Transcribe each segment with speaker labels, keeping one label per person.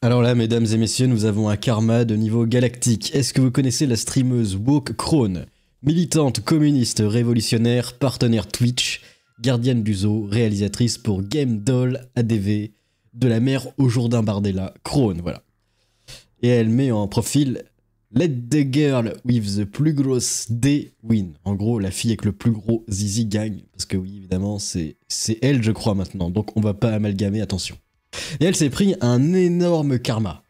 Speaker 1: Alors là, mesdames et messieurs, nous avons un karma de niveau galactique. Est-ce que vous connaissez la streameuse Woke Krone, militante communiste révolutionnaire, partenaire Twitch, gardienne du zoo, réalisatrice pour Game Doll ADV, de la mer au Jourdain Bardella, Krone, voilà. Et elle met en profil Let the girl with the plus grosse D win. En gros, la fille avec le plus gros zizi gagne. Parce que oui, évidemment, c'est elle, je crois, maintenant. Donc on va pas amalgamer, attention. Et elle s'est pris un énorme karma.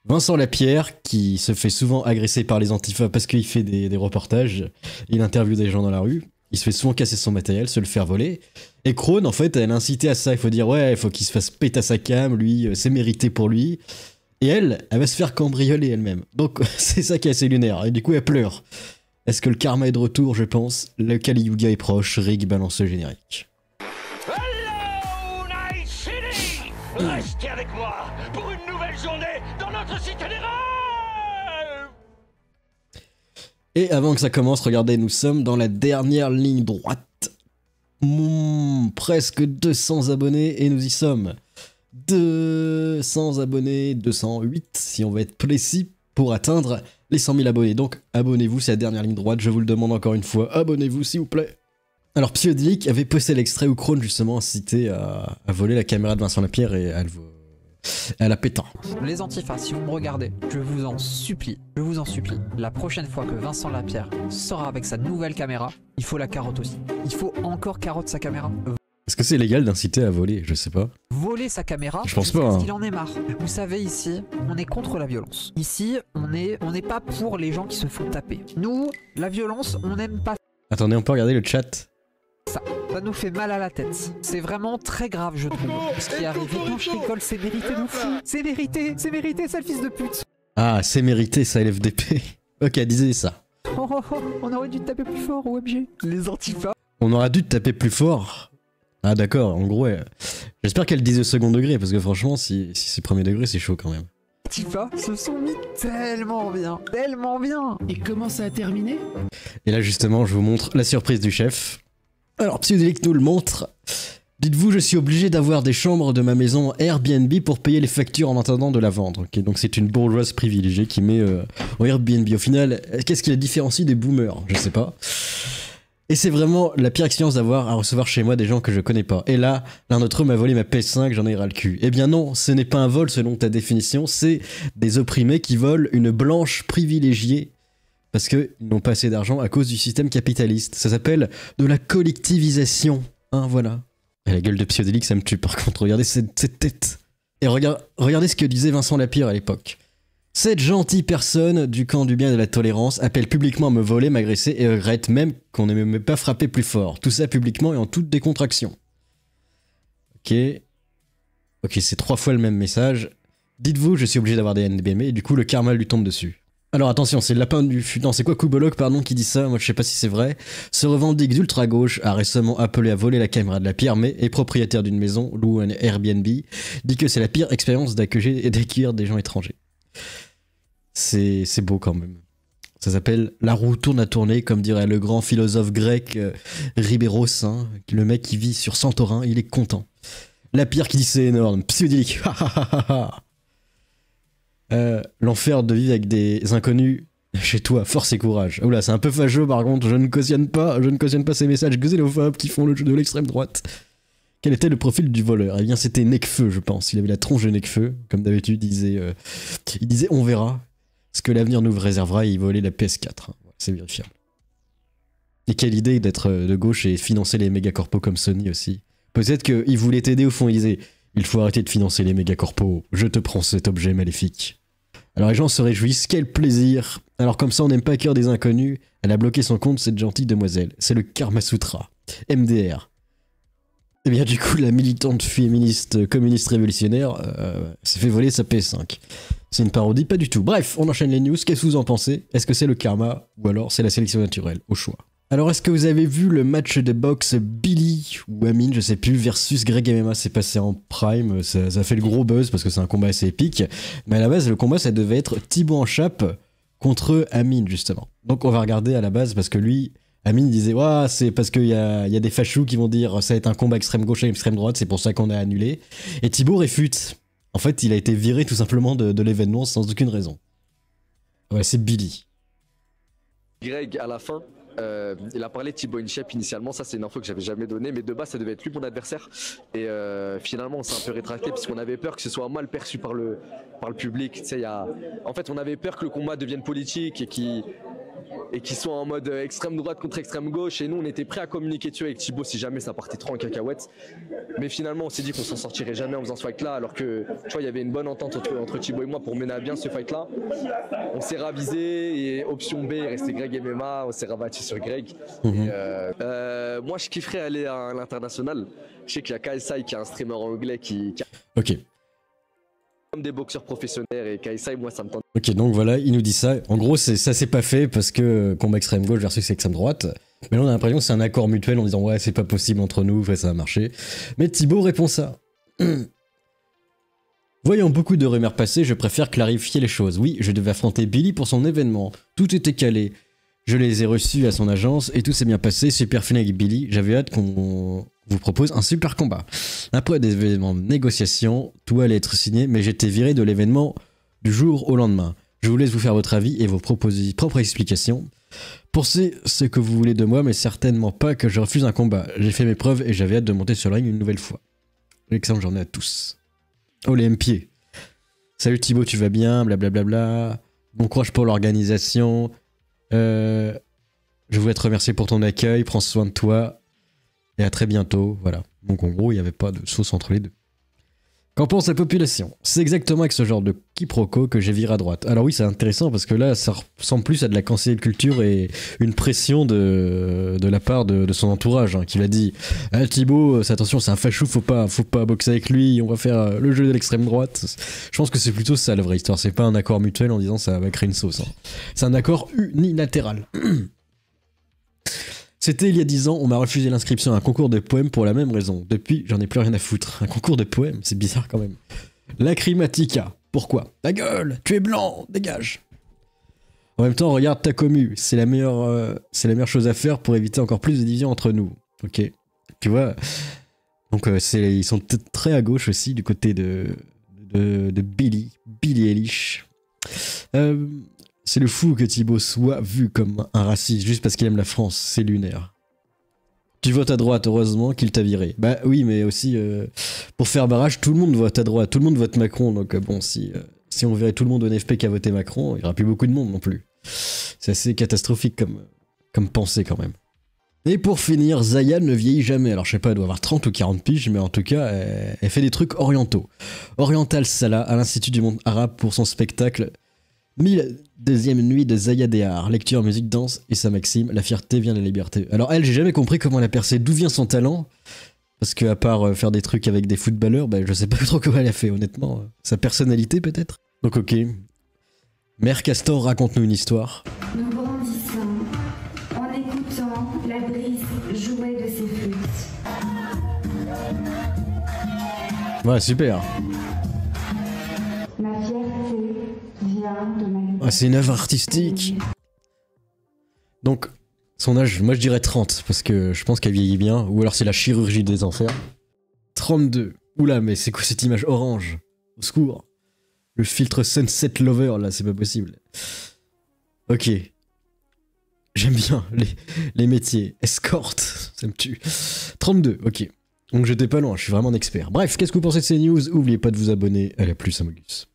Speaker 1: Vincent Lapierre, qui se fait souvent agresser par les antifas parce qu'il fait des reportages, il interviewe des gens dans la rue, il se fait souvent casser son matériel, se le faire voler. Et Krone, en fait, elle a incité à ça. Il faut dire, ouais, il faut qu'il se fasse péter à sa cam, lui, c'est mérité pour lui. Et elle va se faire cambrioler elle-même. Donc c'est ça qui est assez lunaire. Et du coup, elle pleure. Est-ce que le karma est de retour? Je pense. Le Kali Yuga est proche. Rig balance le générique.
Speaker 2: Hello, Night City! Restez avec moi pour une nouvelle journée dans notre cité des rêves!
Speaker 1: Et avant que ça commence, regardez, nous sommes dans la dernière ligne droite. Presque 200 abonnés et nous y sommes. 200 abonnés, 208 si on va être précis, pour atteindre les 100 000 abonnés. Donc abonnez-vous, c'est la dernière ligne droite, je vous le demande encore une fois, abonnez-vous s'il vous plaît. Alors Psyodilic avait posté l'extrait où Krone justement incitait à voler la caméra de Vincent Lapierre et elle a pétant.
Speaker 3: Les antifas, si vous me regardez, je vous en supplie, la prochaine fois que Vincent Lapierre sera avec sa nouvelle caméra, il faut la carotte aussi. Il faut encore carotte sa caméra.
Speaker 1: Est-ce que c'est légal d'inciter à voler? Je sais pas.
Speaker 3: Voler sa caméra,
Speaker 1: je pense pas. Hein.
Speaker 3: Il en est marre. Vous savez, ici, on est contre la violence. Ici, on n'est pas pour les gens qui se font taper. Nous, la violence, on n'aime pas.
Speaker 1: Attendez, on peut regarder le chat?
Speaker 3: Ça nous fait mal à la tête. C'est vraiment très grave, je trouve. Ce qui arrive. Non, je rigole, c'est mérité de fou. C'est mérité, sale fils de pute.
Speaker 1: Ah, c'est mérité, ça LFDP. Ok, disait ça.
Speaker 3: Oh, on aurait dû te taper plus fort, OMG. Les antifas.
Speaker 1: On aurait dû te taper plus fort. Ah d'accord, en gros, j'espère qu'elle disait au second degré, parce que franchement, si c'est premier degré, c'est chaud quand même.
Speaker 3: Antifa se sont mis tellement bien, tellement bien.
Speaker 4: Et comment ça a terminé?
Speaker 1: Et là justement, je vous montre la surprise du chef. Alors Psyodilic nous le montre. Dites-vous, je suis obligé d'avoir des chambres de ma maison Airbnb pour payer les factures en attendant de la vendre. Okay, donc c'est une bourgeoise privilégiée qui met au Airbnb. Au final, qu'est-ce qui la différencie des boomers? Je sais pas. Et c'est vraiment la pire expérience d'avoir à recevoir chez moi des gens que je connais pas. Et là, l'un d'entre eux m'a volé ma PS5, j'en ai ras le cul. Eh bien non, ce n'est pas un vol selon ta définition, c'est des opprimés qui volent une blanche privilégiée parce qu'ils n'ont pas assez d'argent à cause du système capitaliste. Ça s'appelle de la collectivisation. Hein, voilà. Et la gueule de Psyodilic, ça me tue par contre. Regardez cette tête. Et regardez ce que disait Vincent Lapierre à l'époque. Cette gentille personne du camp du bien et de la tolérance appelle publiquement à me voler, m'agresser et regrette même qu'on ne m'ait pas frappé plus fort. Tout ça publiquement et en toute décontraction. Ok, c'est 3 fois le même message. Dites-vous, je suis obligé d'avoir des NBM et du coup le karma lui tombe dessus. Alors attention, c'est le lapin du futur. Non, c'est quoi Kubolok, pardon, qui dit ça? Moi je sais pas si c'est vrai. Se revendique d'ultra-gauche, a récemment appelé à voler la caméra de la Pierre, mais est propriétaire d'une maison, loue un Airbnb, dit que c'est la pire expérience d'accueillir des gens étrangers. C'est beau quand même. Ça s'appelle La roue tourne à tourner, comme dirait le grand philosophe grec Ribéros, hein, le mec qui vit sur Santorin, il est content. La Pierre qui dit c'est énorme, Psyodilic, l'enfer de vivre avec des inconnus chez toi, force et courage. Oula, c'est un peu fâcheux par contre, je ne cautionne pas ces messages xénophobes qui font le jeu de l'extrême droite. Quel était le profil du voleur? Eh bien, c'était Necfeu, je pense. Il avait la tronche de Necfeu, comme d'habitude, il disait on verra ce que l'avenir nous réservera, et il volait la PS4. Hein. C'est vérifiable. Et quelle idée d'être de gauche et financer les mégacorpos comme Sony aussi. Peut-être qu'il voulait t'aider au fond, il disait il faut arrêter de financer les mégacorpos, je te prends cet objet maléfique. Alors les gens se réjouissent, quel plaisir. Alors comme ça on n'aime pas cœur des inconnus, elle a bloqué son compte cette gentille demoiselle. C'est le Karma Sutra. MDR. Et bien du coup la militante féministe communiste révolutionnaire s'est fait voler sa PS5. C'est une parodie? Pas du tout. Bref, on enchaîne les news, qu'est-ce que vous en pensez? Est-ce que c'est le karma ou alors c'est la sélection naturelle? Au choix. Alors est-ce que vous avez vu le match de boxe Billy ou Amine, je sais plus, versus Greg MMA? C'est passé en prime, ça fait le gros buzz parce que c'est un combat assez épique. Mais à la base le combat ça devait être Thibaut en chape contre Amine justement. Donc on va regarder à la base parce que lui... Amine disait ouais, c'est parce qu'il y a des fachous qui vont dire ça va être un combat extrême gauche et extrême droite, c'est pour ça qu'on a annulé. Et Thibaut réfute. En fait, il a été viré tout simplement de l'événement sans aucune raison. Ouais, c'est Billy.
Speaker 4: Greg, à la fin, il a parlé de Thibaut InShape initialement, ça c'est une info que j'avais jamais donnée, mais de base ça devait être lui mon adversaire. Et finalement on s'est un peu rétracté puisqu'on avait peur que ce soit mal perçu par le public. Tu sais, en fait on avait peur que le combat devienne politique et qu'il soit en mode extrême droite contre extrême gauche. Et nous on était prêts à communiquer dessus avec Thibaut si jamais ça partait trop en cacahuète. Mais finalement on s'est dit qu'on s'en sortirait jamais en faisant ce fight là, alors que tu vois il y avait une bonne entente entre Thibaut et moi pour mener à bien ce fight là. On s'est ravisé et option B, il restait Greg MMA, on s'est rabattu sur Greg. Moi je kifferais aller à l'international. Je sais qu'il y a KSI qui est un streamer anglais qui
Speaker 1: Ok.
Speaker 4: comme des boxeurs professionnels, et KSI moi ça me tente.
Speaker 1: Ok, donc voilà, il nous dit ça. En gros, ça s'est pas fait parce que combat extrême gauche versus extrême droite. Mais là, on a l'impression que c'est un accord mutuel en disant ouais, c'est pas possible entre nous, ouais, ça va marcher. Mais Thibaut répond ça. Voyant beaucoup de rumeurs passer, je préfère clarifier les choses. Oui, je devais affronter Billy pour son événement. Tout était calé. Je les ai reçus à son agence et tout s'est bien passé. Super fini avec Billy. J'avais hâte qu'on vous propose un super combat. Après des événements de négociation, tout allait être signé, mais j'étais viré de l'événement du jour au lendemain. Je vous laisse vous faire votre avis et vos propres explications. Pensez ce que vous voulez de moi, mais certainement pas que je refuse un combat. J'ai fait mes preuves et j'avais hâte de monter sur le ring une nouvelle fois. Excellente journée à tous. Oh les M-pieds. Salut Thibaut, tu vas bien, blablabla. Bon courage pour l'organisation. Je voulais te remercier pour ton accueil, prends soin de toi. Et à très bientôt, voilà. Donc en gros, il n'y avait pas de sauce entre les deux. Qu'en pense la population? C'est exactement avec ce genre de quiproquo que j'ai viré à droite. Alors oui, c'est intéressant parce que là, ça ressemble plus à de la cancel culture et une pression de la part de son entourage, hein, qui l'a dit ah, Thibaut, attention, c'est un fachou, faut pas boxer avec lui, on va faire le jeu de l'extrême droite. Je pense que c'est plutôt ça la vraie histoire, c'est pas un accord mutuel en disant ça va créer une sauce. Hein. C'est un accord unilatéral. C'était il y a 10 ans, on m'a refusé l'inscription à un concours de poèmes pour la même raison. Depuis, j'en ai plus rien à foutre. Un concours de poèmes, c'est bizarre quand même. Lacrimatica, pourquoi? Ta gueule, tu es blanc, dégage. En même temps, regarde ta commu, c'est la meilleure chose à faire pour éviter encore plus de divisions entre nous. Ok, tu vois. Donc ils sont peut-être très à gauche aussi du côté de Billy Eilish. C'est le fou que Thibaut soit vu comme un raciste juste parce qu'il aime la France, c'est lunaire. Tu votes à droite, heureusement qu'il t'a viré. Bah oui, mais aussi, pour faire barrage, tout le monde vote à droite, tout le monde vote Macron, donc bon, si on verrait tout le monde au NFP qui a voté Macron, il n'y aura plus beaucoup de monde non plus. C'est assez catastrophique comme pensée quand même. Et pour finir, Zaya ne vieillit jamais. Alors je sais pas, elle doit avoir 30 ou 40 piges, mais en tout cas, elle fait des trucs orientaux. Oriental Salah, à l'Institut du monde arabe pour son spectacle 1002e nuit de Zaya Dehar, lecture, musique, danse et sa maxime, la fierté vient de la liberté. Alors elle, j'ai jamais compris comment elle a percé, d'où vient son talent, parce que à part faire des trucs avec des footballeurs, bah, je sais pas trop comment elle a fait, honnêtement. Sa personnalité peut-être. Donc ok. Mère Castor, raconte-nous une histoire.
Speaker 5: Nous grandissons en écoutant la brise jouer de ses flûtes.
Speaker 1: Ouais, super.
Speaker 5: Ma fierté vient de ma...
Speaker 1: Ah, c'est une œuvre artistique. Donc, son âge, moi je dirais 30, parce que je pense qu'elle vieillit bien, ou alors c'est la chirurgie des enfers. 32. Oula, mais c'est quoi cette image orange? Au secours. Le filtre Sunset Lover, là, c'est pas possible. Ok. J'aime bien les métiers. Escorte, ça me tue. 32, ok. Donc j'étais pas loin, je suis vraiment un expert. Bref, qu'est-ce que vous pensez de ces news? N'oubliez pas de vous abonner à la plus Amogus.